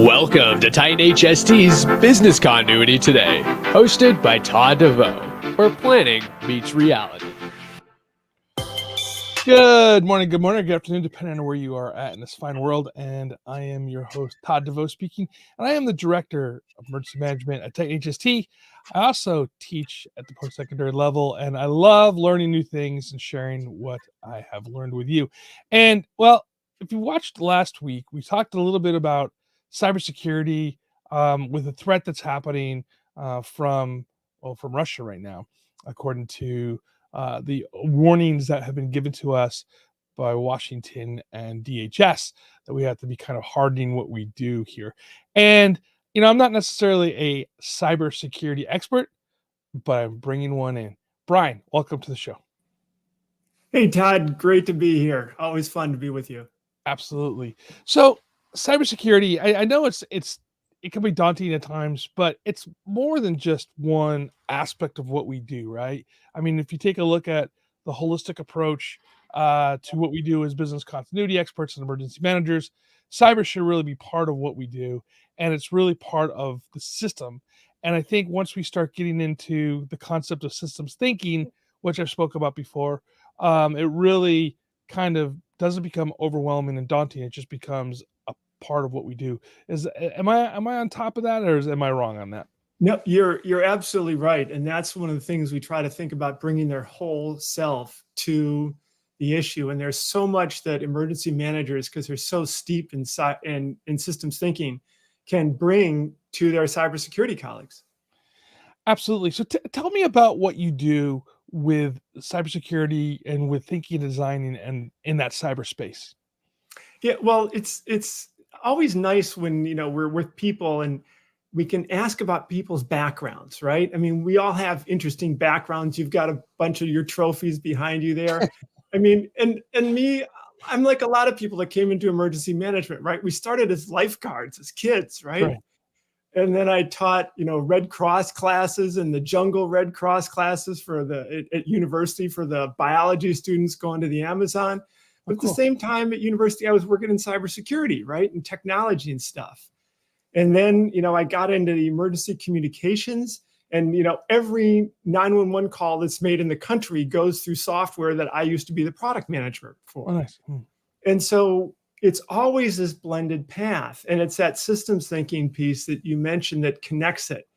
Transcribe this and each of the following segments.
Welcome to Titan HST's Business Continuity Today, hosted by Todd, where planning meets reality. Good morning, good afternoon, depending on where you are at in this fine world. And I am your host, Todd DeVoe speaking, and I am the Director of Emergency Management at Titan HST. I also teach at the post-secondary level, and I love learning new things and sharing what I have learned with you. And, well, if you watched last week, we talked a little bit about cybersecurity with the threat that's happening from Russia right now, according to the warnings that have been given to us by Washington and DHS that we have to be kind of hardening what we do here. And, you know, I'm not necessarily a cybersecurity expert, but I'm bringing one in. Brian, welcome to the show. Hey, Todd, great to be here. Always fun to be with you. Absolutely. So cybersecurity, I know it can be daunting at times, but it's more than just one aspect of what we do, right? I mean, if you take a look at the holistic approach to what we do as business continuity experts and emergency managers, cyber should really be part of what we do, and it's really part of the system. And I think once we start getting into the concept of systems thinking, which I've spoke about before, it really kind of doesn't become overwhelming and daunting. It just becomes a part of what we do. Am I on top of that, or am I wrong on that? No, you're absolutely right, and that's one of the things we try to think about, bringing their whole self to the issue. And there's so much that emergency managers, because they're so steep in systems thinking, can bring to their cybersecurity colleagues. Absolutely. So tell me about what you do with cybersecurity and with thinking and designing and in that cyberspace. Yeah, well, it's always nice when, you know, we're with people and we can ask about people's backgrounds, right? I mean, we all have interesting backgrounds. You've got a bunch of your trophies behind you there. I mean, and me, I'm like a lot of people that came into emergency management, right? We started as lifeguards as kids, right? And then I taught, you know, Red Cross classes and the jungle Red Cross classes at university for the biology students going to the Amazon. But at the same time at university, I was working in cybersecurity, right? And technology and stuff. And then, you know, I got into the emergency communications, and, you know, every 911 call that's made in the country goes through software that I used to be the product manager for. Oh, nice. And so it's always this blended path. And it's that systems thinking piece that you mentioned that connects it.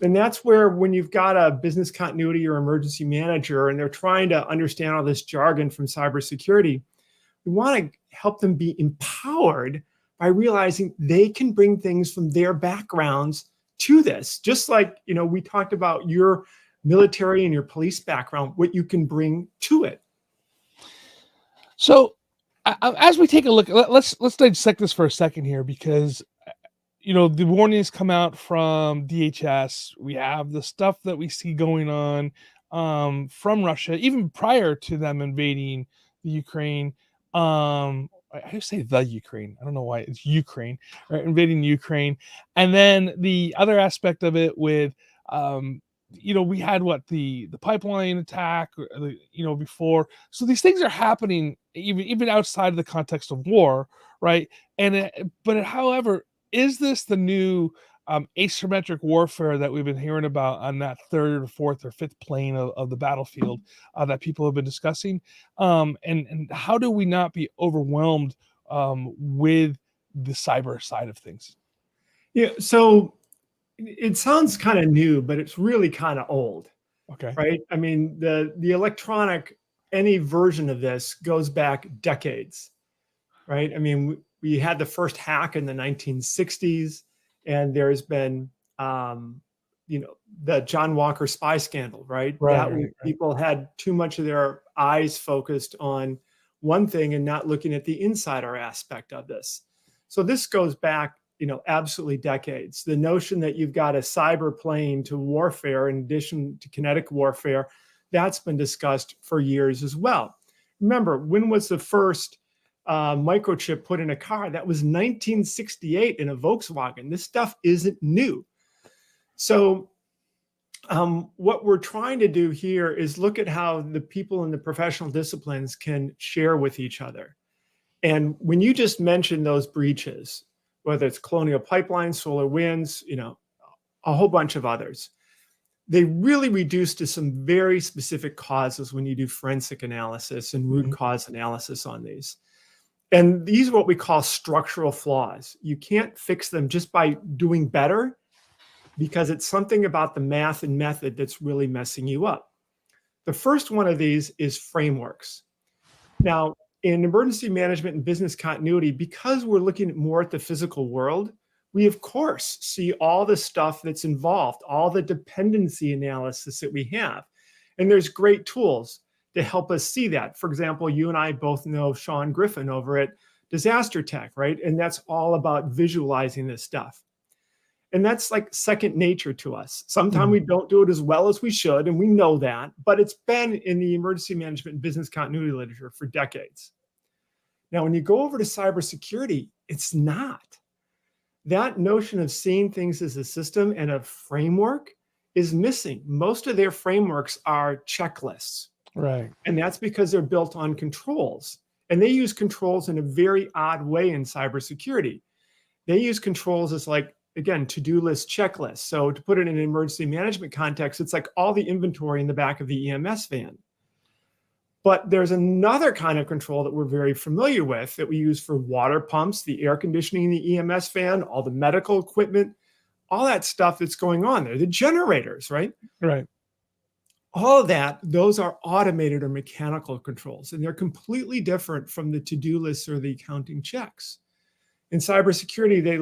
And that's where, when you've got a business continuity or emergency manager and they're trying to understand all this jargon from cybersecurity, we want to help them be empowered by realizing they can bring things from their backgrounds to this. Just like, you know, we talked about your military and your police background, what you can bring to it. So as we take a look, let's dissect this for a second here, because, you know, the warnings come out from DHS. We have the stuff that we see going on from Russia, even prior to them invading the Ukraine. I do say the Ukraine. I don't know why it's Ukraine, right? Invading Ukraine. And then the other aspect of it with, you know, we had the pipeline attack, you know, before. So these things are happening even outside of the context of war, right? However, is this the new asymmetric warfare that we've been hearing about on that third or fourth or fifth plane of the battlefield that people have been discussing? And how do we not be overwhelmed with the cyber side of things? Yeah, so it sounds kind of new, but it's really kind of old. Okay. Right? I mean, the electronic, any version of this goes back decades, right? I mean, we had the first hack in the 1960s, and there's been, you know, the John Walker spy scandal, right? People had too much of their eyes focused on one thing and not looking at the insider aspect of this. So this goes back, you know, absolutely decades. The notion that you've got a cyber plane to warfare in addition to kinetic warfare, that's been discussed for years as well. Remember, when was the first microchip put in a car? That was 1968 in a Volkswagen. This stuff isn't new. So what we're trying to do here is look at how the people in the professional disciplines can share with each other. And when you just mentioned those breaches, whether it's Colonial Pipeline, Solar Winds, a whole bunch of others, they really reduce to some very specific causes when you do forensic analysis and root cause analysis on these. And these are what we call structural flaws. You can't fix them just by doing better, because it's something about the math and method that's really messing you up. The first one of these is frameworks. Now, in emergency management and business continuity, because we're looking more at the physical world, we of course see all the stuff that's involved, all the dependency analysis that we have. And there's great tools to help us see that. For example, you and I both know Sean Griffin over at Disaster Tech, right? And that's all about visualizing this stuff. And that's like second nature to us. Sometimes we don't do it as well as we should, and we know that, but it's been in the emergency management and business continuity literature for decades. Now, when you go over to cybersecurity, it's not. That notion of seeing things as a system and a framework is missing. Most of their frameworks are checklists. Right. And that's because they're built on controls. And they use controls in a very odd way in cybersecurity. They use controls as like, again, to-do list checklists. So to put it in an emergency management context, it's like all the inventory in the back of the EMS van. But there's another kind of control that we're very familiar with that we use for water pumps, the air conditioning in the EMS van, all the medical equipment, all that stuff that's going on there, the generators, right? Right. All of that, those are automated or mechanical controls, and they're completely different from the to-do lists or the accounting checks. In cybersecurity, they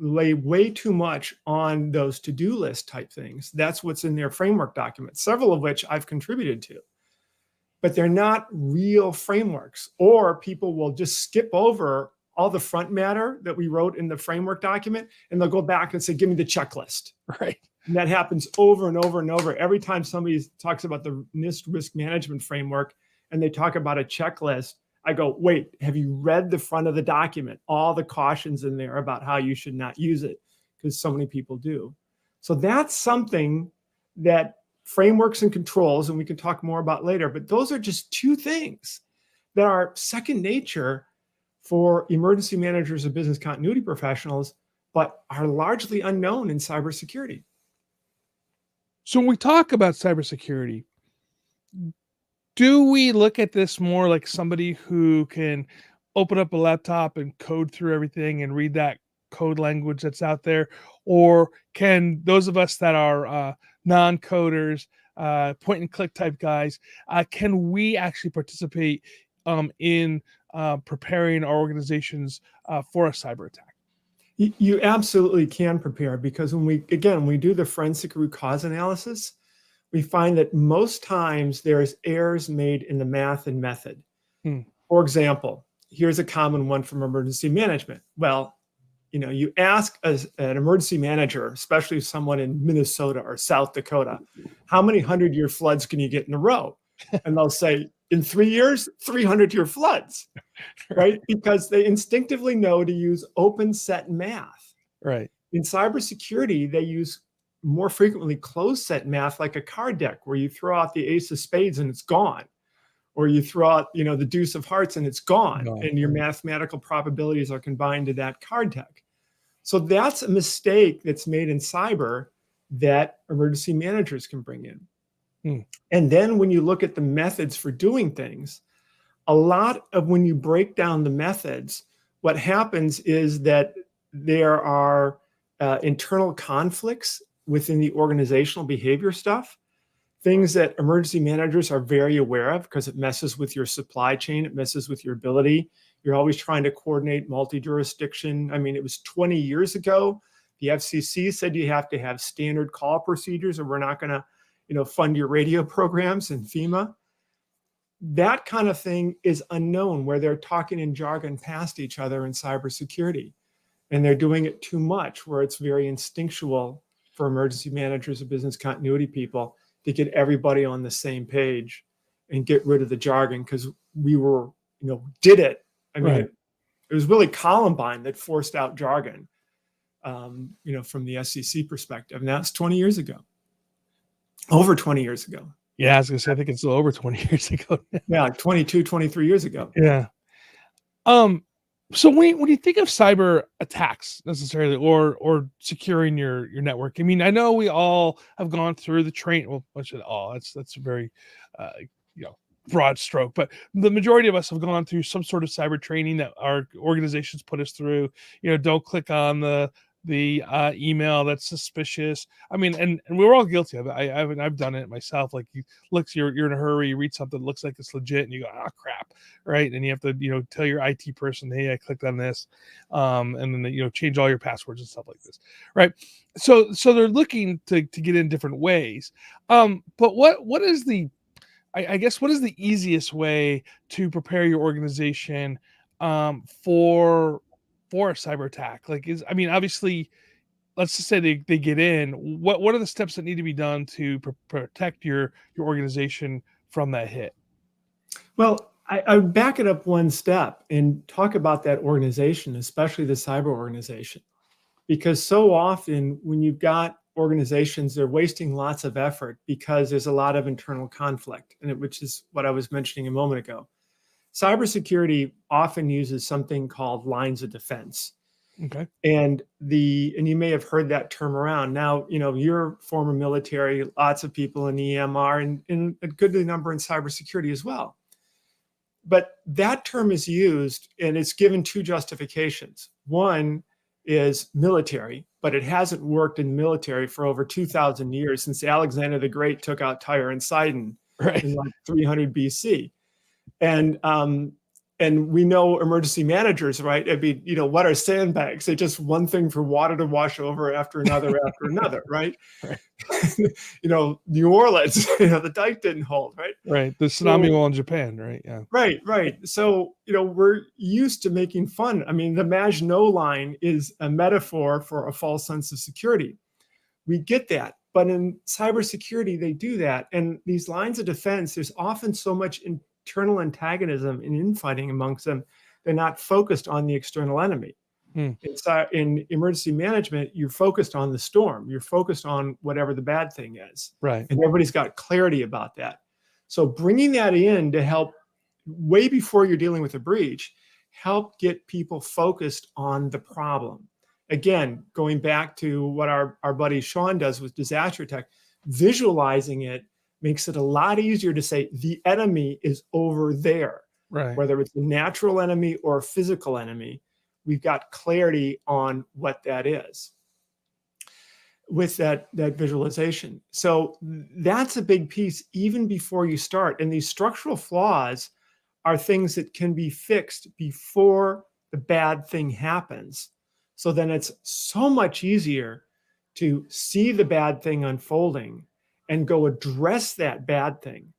lay way too much on those to-do list type things. That's what's in their framework documents, several of which I've contributed to. But they're not real frameworks, or people will just skip over all the front matter that we wrote in the framework document, and they'll go back and say, give me the checklist. Right. And that happens over and over and over. Every time somebody talks about the NIST risk management framework and they talk about a checklist, I go, wait, have you read the front of the document? All the cautions in there about how you should not use it, because so many people do. So that's something that frameworks and controls, and we can talk more about later, but those are just two things that are second nature for emergency managers and business continuity professionals, but are largely unknown in cybersecurity. So when we talk about cybersecurity, do we look at this more like somebody who can open up a laptop and code through everything and read that code language that's out there? Or can those of us that are non-coders, point and click type guys, can we actually participate in preparing our organizations for a cyber attack? You absolutely can prepare, because when we do the forensic root cause analysis, we find that most times there's errors made in the math and method. For example, here's a common one from emergency management. Well, you ask an emergency manager, especially someone in Minnesota or South Dakota, how many 100-year floods can you get in a row? And they'll say, in 3 years, 300-year floods, right? Because they instinctively know to use open set math. Right. In cybersecurity, they use more frequently closed set math, like a card deck, where you throw out the ace of spades and it's gone. Or you throw out, the deuce of hearts and it's gone. And your mathematical probabilities are combined to that card deck. So that's a mistake that's made in cyber that emergency managers can bring in. And then when you look at the methods for doing things, a lot of when you break down the methods, what happens is that there are internal conflicts within the organizational behavior stuff, things that emergency managers are very aware of, because it messes with your supply chain, it messes with your ability. You're always trying to coordinate multi-jurisdiction. I mean, it was 20 years ago, the FCC said you have to have standard call procedures, or we're not going to fund your radio programs in FEMA. That kind of thing is unknown, where they're talking in jargon past each other in cybersecurity. And they're doing it too much, where it's very instinctual for emergency managers and business continuity people to get everybody on the same page and get rid of the jargon, because we were, did it. I mean, right. It was really Columbine that forced out jargon, from the SEC perspective. And that's 20 years ago. Over 20 years ago. Yeah, I was going to say, I think it's over 20 years ago. Yeah, like 22, 23 years ago. Yeah. So when you think of cyber attacks necessarily, or securing your network, I mean, I know we all have gone through the train. Well, I should all. That's a very, uh, you know, broad stroke, but the majority of us have gone through some sort of cyber training that our organizations put us through. Don't click on the email that's suspicious. I mean, and we're all guilty of it. I've done it myself. Like, you're in a hurry, you read something that looks like it's legit, and you go, crap, right? And you have to tell your IT person, hey, I clicked on this, and then they, change all your passwords and stuff like this, right? So they're looking to get in different ways. But what is the I guess what is the easiest way to prepare your organization for a cyber attack? I mean, obviously, let's just say they get in. What are the steps that need to be done to protect your organization from that hit? Well, I would back it up one step and talk about that organization, especially the cyber organization, because so often when you've got organizations, they're wasting lots of effort because there's a lot of internal conflict, which is what I was mentioning a moment ago. Cybersecurity often uses something called lines of defense. Okay. And you may have heard that term around. Now, you're former military, lots of people in EMR, and a good number in cybersecurity as well. But that term is used, and it's given two justifications. One is military, but it hasn't worked in military for over 2,000 years, since Alexander the Great took out Tyre and Sidon in like 300 BC. And we know emergency managers, right? I mean, what are sandbags? They're just one thing for water to wash over after another, right? Right. New Orleans, the dike didn't hold, right? Right. The tsunami wall in Japan, right? Yeah. Right. So, we're used to making fun. I mean, the Maginot Line is a metaphor for a false sense of security. We get that. But in cybersecurity, they do that. And these lines of defense, there's often so much internal antagonism and infighting amongst them. They're not focused on the external enemy. In emergency management, you're focused on the storm. You're focused on whatever the bad thing is. Right. And everybody's got clarity about that. So bringing that in to help way before you're dealing with a breach, help get people focused on the problem. Again, going back to what our buddy Sean does with disaster tech, visualizing it makes it a lot easier to say the enemy is over there. Right. Whether it's a natural enemy or a physical enemy, we've got clarity on what that is with that visualization. So that's a big piece even before you start. And these structural flaws are things that can be fixed before the bad thing happens. So then it's so much easier to see the bad thing unfolding and go address that bad thing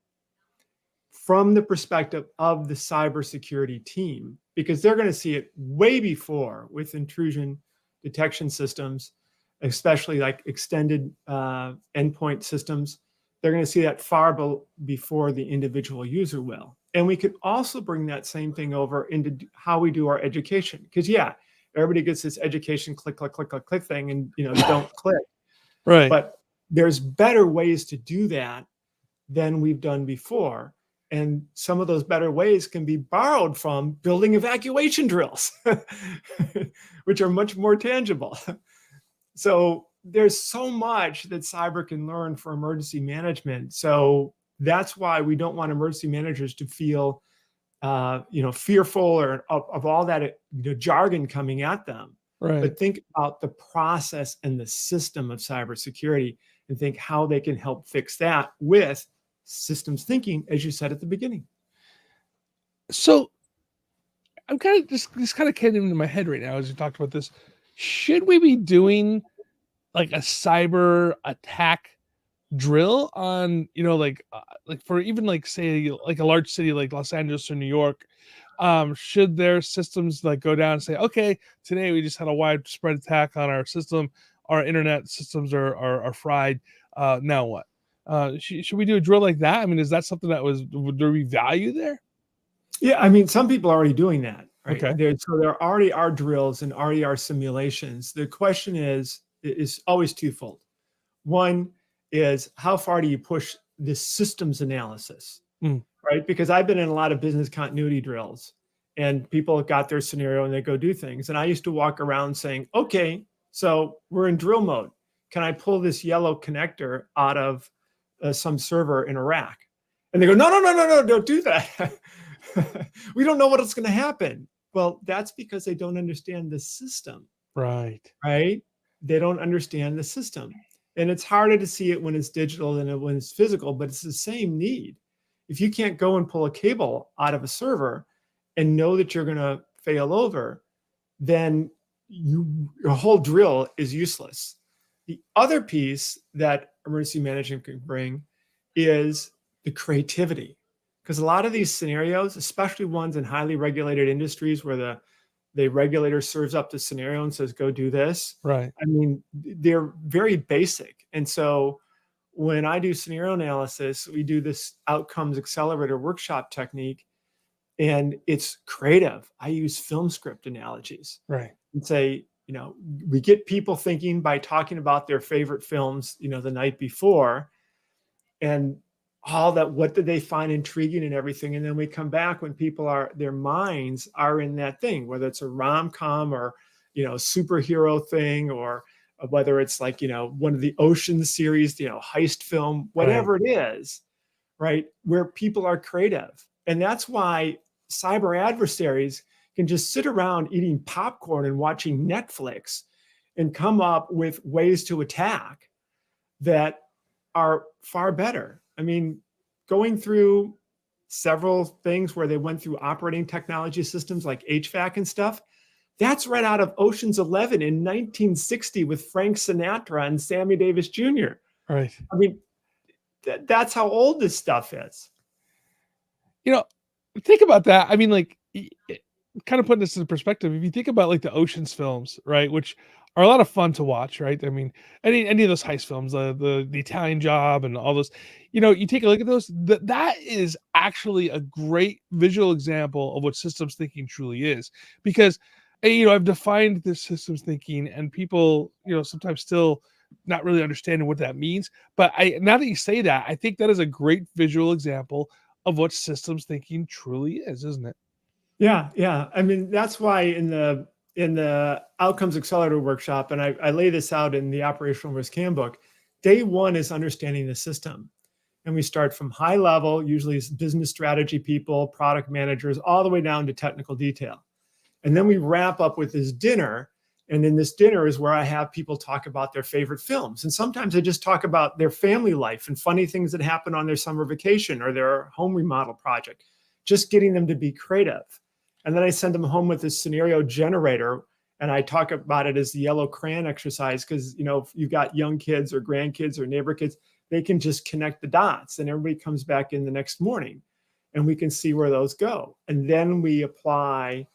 from the perspective of the cybersecurity team, because they're going to see it way before with intrusion detection systems, especially like extended endpoint systems. They're going to see that far before the individual user will. And we could also bring that same thing over into how we do our education. Because everybody gets this education click thing, and don't click. Right. But there's better ways to do that than we've done before. And some of those better ways can be borrowed from building evacuation drills, which are much more tangible. So there's so much that cyber can learn for emergency management. So that's why we don't want emergency managers to feel, fearful or of all that jargon coming at them. Right. But think about the process and the system of cybersecurity, and think how they can help fix that with systems thinking, as you said at the beginning. So I'm kind of this kind of came into my head right now as you talked about this. Should we be doing like a cyber attack drill on, like for even like say like a large city like Los Angeles or New York? Should their systems like go down and say, okay, today we just had a widespread attack on our system, our internet systems are fried. Now what? Should we do a drill like that? I mean, is that something would there be value there? Yeah, I mean, some people are already doing that, right? Okay. There already are drills and already are simulations. The question is always twofold. One is, how far do you push the systems analysis, right? Because I've been in a lot of business continuity drills, and people have got their scenario and they go do things. And I used to walk around saying, okay, so we're in drill mode. Can I pull this yellow connector out of some server in a rack? And they go, no, don't do that. We don't know what's going to happen. Well, that's because they don't understand the system. Right. They don't understand the system. And it's harder to see it when it's digital than when it's physical, but it's the same need. If you can't go and pull a cable out of a server and know that you're going to fail over, then your whole drill is useless. The other piece that emergency management can bring is the creativity. Because a lot of these scenarios, especially ones in highly regulated industries where the regulator serves up the scenario and says, go do this. Right. I mean, they're very basic. And so when I do scenario analysis, we do this outcomes accelerator workshop technique, and it's creative. I use film script analogies. Right. And say, we get people thinking by talking about their favorite films, the night before, and all that, what did they find intriguing and everything. And then we come back when their minds are in that thing, whether it's a rom-com or, superhero thing, or whether it's like, one of the Ocean series, heist film, whatever it is, right? Where people are creative. And that's why cyber adversaries can just sit around eating popcorn and watching Netflix and come up with ways to attack that are far better. I mean, going through several things where they went through operating technology systems like HVAC and stuff, that's right out of Ocean's 11 in 1960 with Frank Sinatra and Sammy Davis Jr. Right. I mean, that's how old this stuff is. Think about that. I mean, like, kind of putting this in perspective, if you think about like the Ocean's films, right, which are a lot of fun to watch, right? I mean, any of those heist films, the Italian Job and all those, you take a look at those, that is actually a great visual example of what systems thinking truly is. Because, I've defined this systems thinking, and people, sometimes still not really understanding what that means. But now that you say that, I think that is a great visual example of what systems thinking truly is, isn't it? Yeah. I mean, that's why in the outcomes accelerator workshop, and I lay this out in the operational risk handbook, day one is understanding the system. And we start from high level, usually business strategy people, product managers, all the way down to technical detail. And then we wrap up with this dinner. And in this dinner is where I have people talk about their favorite films. And sometimes I just talk about their family life and funny things that happen on their summer vacation or their home remodel project, just getting them to be creative. And then I send them home with this scenario generator, and I talk about it as the yellow crayon exercise, because, if you've got young kids or grandkids or neighbor kids, they can just connect the dots, and everybody comes back in the next morning and we can see where those go. And then we apply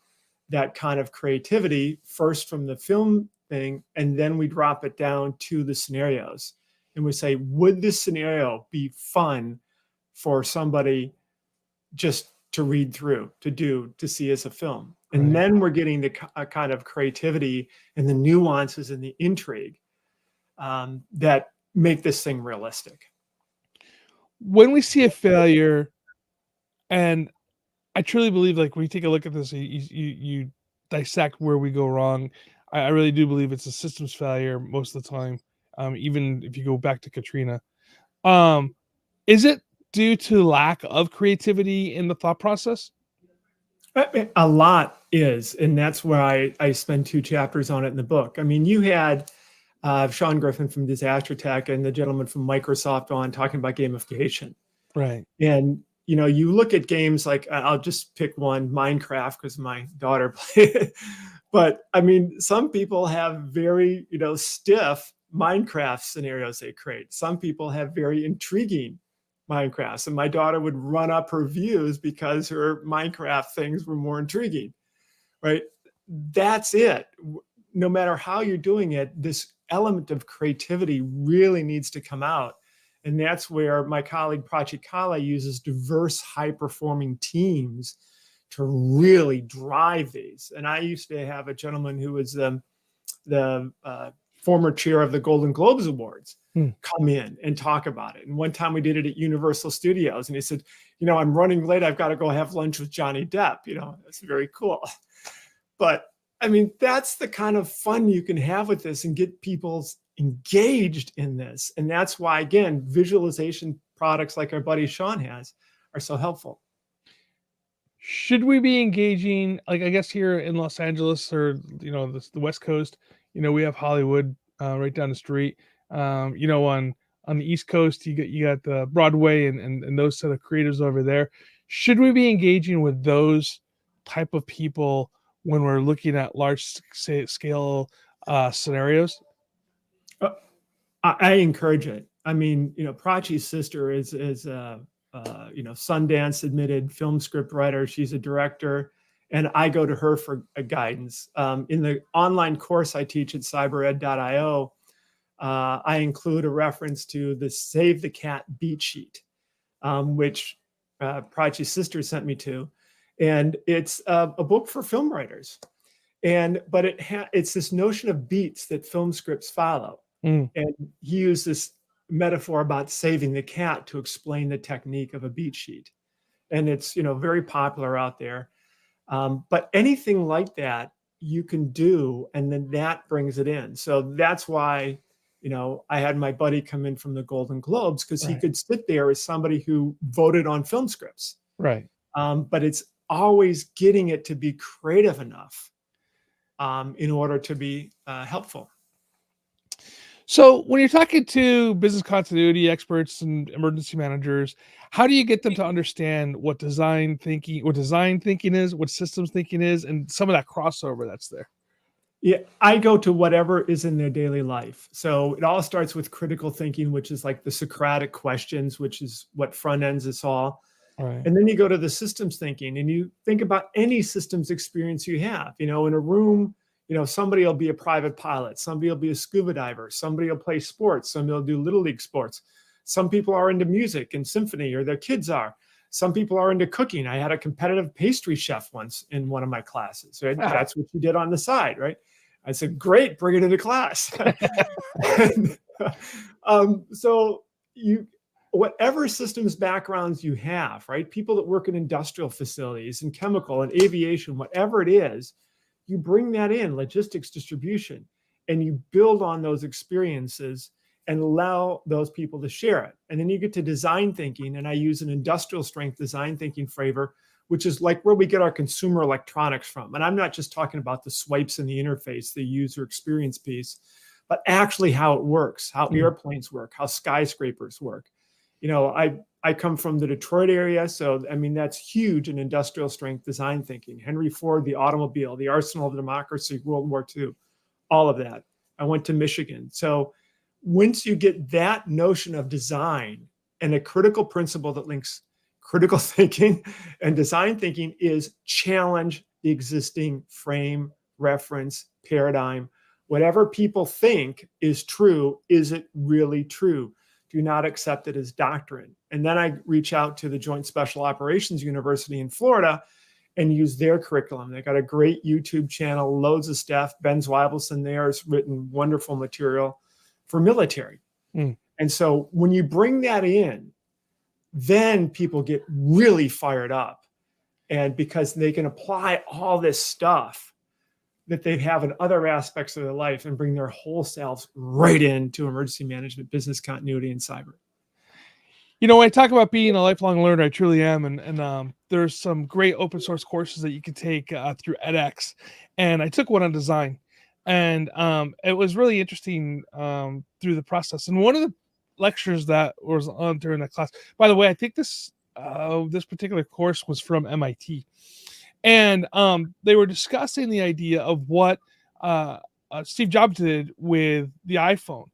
that kind of creativity first from the film thing, and then we drop it down to the scenarios. And we say, would this scenario be fun for somebody just to read through, to see as a film? And then we're getting the kind of creativity and the nuances and the intrigue that make this thing realistic. When we see a failure, and I truly believe, like, when you take a look at this, you dissect where we go wrong. I really do believe it's a systems failure most of the time. Even if you go back to Katrina, is it due to lack of creativity in the thought process? A lot is, and that's where I spend 2 chapters on it in the book. I mean, you had Sean Griffin from Disaster Tech and the gentleman from Microsoft on talking about gamification. Right. And, you look at games like, I'll just pick one, Minecraft, because my daughter played it. But I mean, some people have very, stiff Minecraft scenarios they create. Some people have very intriguing Minecraft, and my daughter would run up her views because her Minecraft things were more intriguing, right? That's it. No matter how you're doing it, this element of creativity really needs to come out. And that's where my colleague Prachi Kala uses diverse, high-performing teams to really drive these. And I used to have a gentleman who was the former chair of the Golden Globes Awards. come in and talk about it. And one time we did it at Universal Studios, and he said, I'm running late. I've got to go have lunch with Johnny Depp. That's very cool. But I mean, that's the kind of fun you can have with this and get people engaged in this. And that's why, again, visualization products like our buddy Sean has are so helpful. Should we be engaging, like, I guess here in Los Angeles or, the West Coast, we have Hollywood right down the street. On the East Coast, you got the Broadway and those set of creators over there. Should we be engaging with those type of people when we're looking at large scale scenarios? I encourage it. I mean, Prachi's sister is Sundance admitted film script writer. She's a director, and I go to her for guidance. In the online course I teach at cybered.io, I include a reference to the Save the Cat beat sheet, which Prachi's sister sent me to. And it's a book for film writers. But it's this notion of beats that film scripts follow. And he used this metaphor about saving the cat to explain the technique of a beat sheet. And it's, very popular out there. But anything like that you can do, and then that brings it in. So that's why, I had my buddy come in from the Golden Globes, because he could sit there as somebody who voted on film scripts. Right. But it's always getting it to be creative enough in order to be helpful. So when you're talking to business continuity experts and emergency managers, how do you get them to understand what design thinking is, what systems thinking is, and some of that crossover that's there? Yeah, I go to whatever is in their daily life. So it all starts with critical thinking, which is like the Socratic questions, which is what front ends us all. Right. And then you go to the systems thinking, and you think about any systems experience you have. In a room, somebody will be a private pilot, somebody will be a scuba diver, somebody will play sports, somebody will do little league sports. Some people are into music and symphony, or their kids are. Some people are into cooking. I had a competitive pastry chef once in one of my classes, right? Wow. That's what you did on the side, right? I said, great, bring it into class. So whatever systems backgrounds you have, right? People that work in industrial facilities and chemical and aviation, whatever it is, you bring that in, logistics, distribution, and you build on those experiences and allow those people to share it. And then you get to design thinking, and I use an industrial strength design thinking flavor, which is like where we get our consumer electronics from. And I'm not just talking about the swipes in the interface, the user experience piece, but actually how it works, how airplanes work, how skyscrapers work. I come from the Detroit area, so I mean, that's huge in industrial strength design thinking. Henry Ford, the automobile, the arsenal of democracy, World War II, all of that. I went to Michigan. So once you get that notion of design, and a critical principle that links critical thinking and design thinking is challenge the existing frame, reference, paradigm. Whatever people think is true, is it really true? Do not accept it as doctrine. And then I reach out to the Joint Special Operations University in Florida and use their curriculum. They got a great YouTube channel, loads of stuff. Ben Zweibelson there has written wonderful material for military. And so when you bring that in, then people get really fired up. And because they can apply all this stuff that they have in other aspects of their life and bring their whole selves right into emergency management, business continuity, and cyber. When I talk about being a lifelong learner, I truly am. And there's some great open source courses that you can take through edX. And I took one on design. And it was really interesting through the process. And one of the lectures that was on during that class, by the way, I think this particular course was from MIT. And they were discussing the idea of what Steve Jobs did with the iPhone,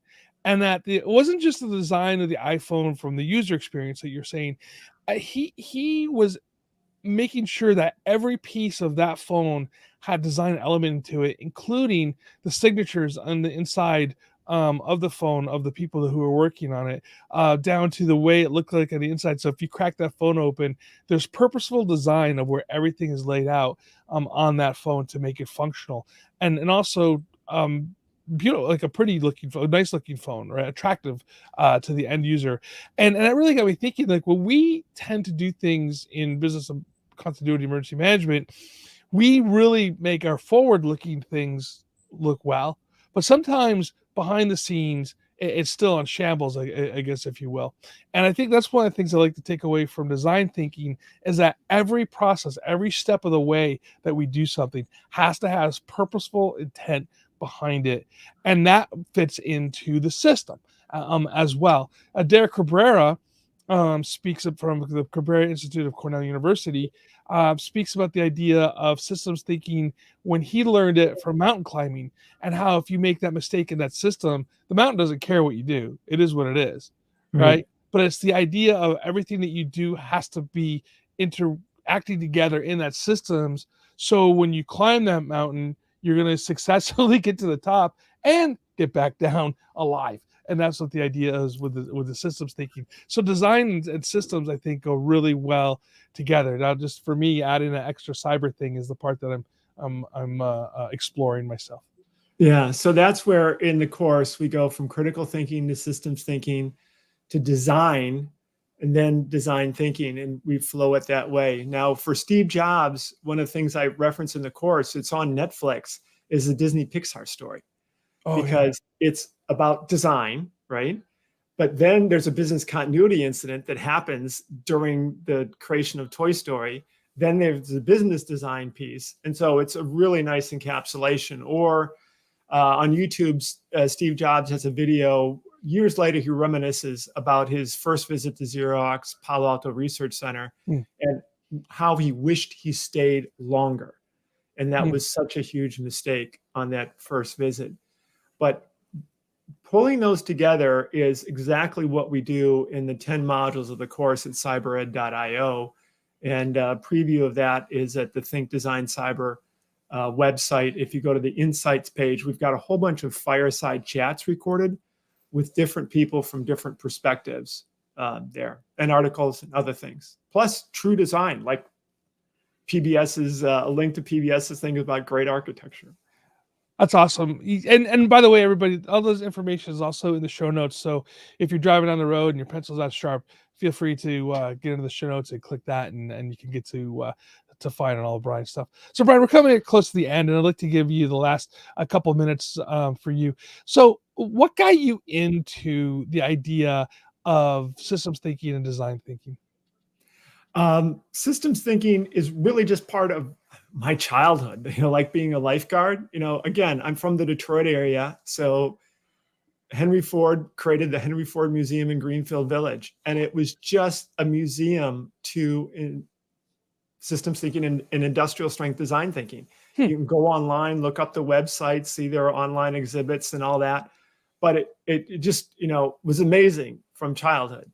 and that it wasn't just the design of the iPhone from the user experience that you're saying. He was making sure that every piece of that phone had design element to it, including the signatures on the inside of the phone of the people who were working on it, down to the way it looked like on the inside. So if you crack that phone open, there's purposeful design of where everything is laid out on that phone to make it functional. And also beautiful, like a pretty looking phone, nice looking phone, right? Attractive to the end user. And that really got me thinking, like, when we tend to do things in business and continuity emergency management, we really make our forward looking things look well, but sometimes behind the scenes, it's still on shambles, I guess, if you will. And I think that's one of the things I like to take away from design thinking is that every process, every step of the way that we do something has to have purposeful intent behind it. And that fits into the system as well. Derek Cabrera speaks from the Cabrera Institute of Cornell University, speaks about the idea of systems thinking when he learned it from mountain climbing, and how if you make that mistake in that system, the mountain doesn't care what you do. It is what it is, right? But it's the idea of everything that you do has to be interacting together in that systems. So when you climb that mountain, you're going to successfully get to the top and get back down alive. And that's what the idea is with the systems thinking. So design and systems, I think, go really well together. Now, just for me, adding an extra cyber thing is the part that I'm exploring myself. Yeah, so that's where in the course we go from critical thinking to systems thinking to design, and then design thinking, and we flow it that way. Now, for Steve Jobs, one of the things I reference in the course, it's on Netflix, is the Disney Pixar story. Because it's about design, right? But then there's a business continuity incident that happens during the creation of Toy Story. Then there's the business design piece. And so it's a really nice encapsulation. Or on YouTube, Steve Jobs has a video. Years later, he reminisces about his first visit to Xerox Palo Alto Research Center and how he wished he stayed longer. And that was such a huge mistake on that first visit. But pulling those together is exactly what we do in the 10 modules of the course at cybered.io. And a preview of that is at the Think Design Cyber website. If you go to the Insights page, we've got a whole bunch of fireside chats recorded with different people from different perspectives there, and articles and other things. Plus true design, like PBS's, a link to PBS's thing about great architecture. That's awesome. And by the way, everybody, all those information is also in the show notes. So if you're driving on the road and your pencil's not sharp, feel free to get into the show notes and click that, and you can get to find all of Brian's stuff. So Brian, we're coming close to the end, and I'd like to give you the last a couple minutes for you. So what got you into the idea of systems thinking and design thinking? Systems thinking is really just part of my childhood, like being a lifeguard. Again, I'm from the Detroit area. So Henry Ford created the Henry Ford Museum in Greenfield Village. And it was just a museum to systems thinking and industrial strength design thinking. You can go online, look up the website, see their online exhibits and all that. But it just, was amazing from childhood.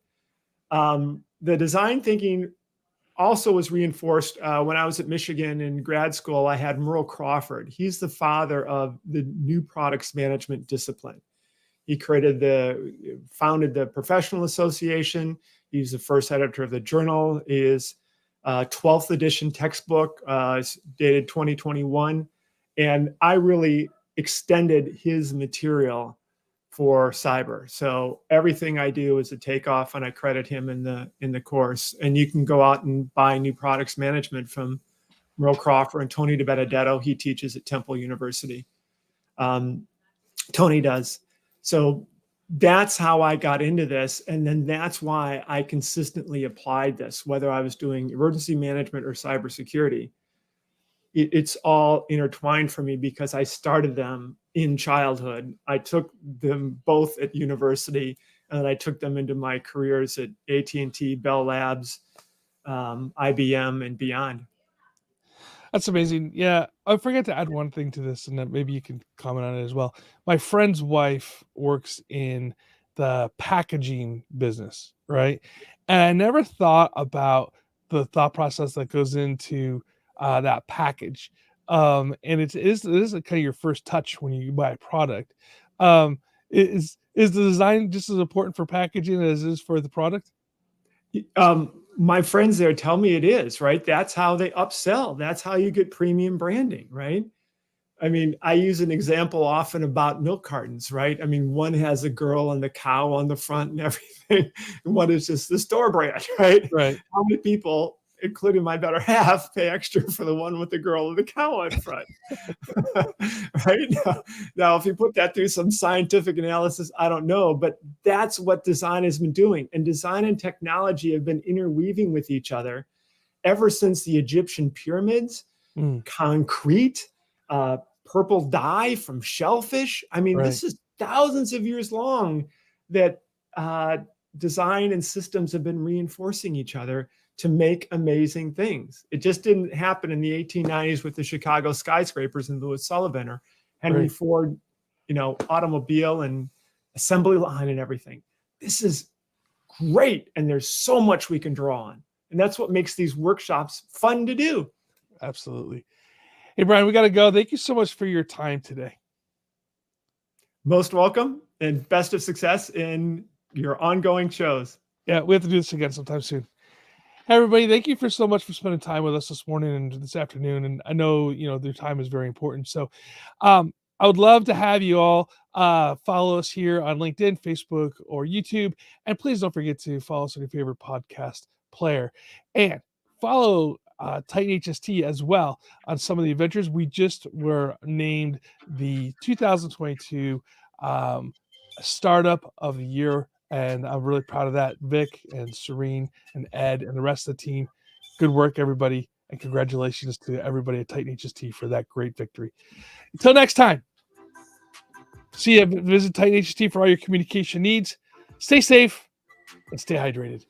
The design thinking also was reinforced when I was at Michigan in grad school. I had Merle Crawford. He's the father of the new products management discipline. He founded the Professional Association. He's the first editor of the journal. His 12th edition textbook is dated 2021. And I really extended his material for cyber. So everything I do is a takeoff, and I credit him in the course. And you can go out and buy new products management from Merle Crawford and Tony DiBenedetto. He teaches at Temple University. Tony does. So that's how I got into this. And then that's why I consistently applied this, whether I was doing emergency management or cybersecurity. It's all intertwined for me because I started them in childhood. I took them both at university, and I took them into my careers at AT&T, Bell Labs, IBM, and beyond. That's amazing. Yeah, I forgot to add one thing to this, and that maybe you can comment on it as well. My friend's wife works in the packaging business, right? And I never thought about the thought process that goes into that package. And it is kind of your first touch when you buy a product. Is the design just as important for packaging as it is for the product? My friends there tell me it is, right? That's how they upsell. That's how you get premium branding, right? I mean, I use an example often about milk cartons, right? I mean, one has a girl and the cow on the front and everything, and one is just the store brand, right? Right. How many people, including my better half, pay extra for the one with the girl and the cow on front? Right? Now, if you put that through some scientific analysis, I don't know, but that's what design has been doing. And design and technology have been interweaving with each other ever since the Egyptian pyramids, concrete, purple dye from shellfish. I mean, this is thousands of years long that design and systems have been reinforcing each other to make amazing things. It just didn't happen in the 1890s with the Chicago skyscrapers and Louis Sullivan or Henry Ford, automobile and assembly line and everything. This is great. And there's so much we can draw on. And that's what makes these workshops fun to do. Absolutely. Hey, Brian, we got to go. Thank you so much for your time today. Most welcome and best of success in your ongoing shows. Yeah, we have to do this again sometime soon. Hey, everybody, thank you for so much for spending time with us this morning and this afternoon. And I know, their time is very important. So I would love to have you all follow us here on LinkedIn, Facebook, or YouTube. And please don't forget to follow us on your favorite podcast player. And follow Titan HST as well on some of the adventures. We just were named the 2022 Startup of the Year, and I'm really proud of that. Vic and Serene and Ed and the rest of the team, good work, everybody, and congratulations to everybody at Titan HST for that great victory. Until next time, see you. Visit Titan HST for all your communication needs. Stay safe and stay hydrated.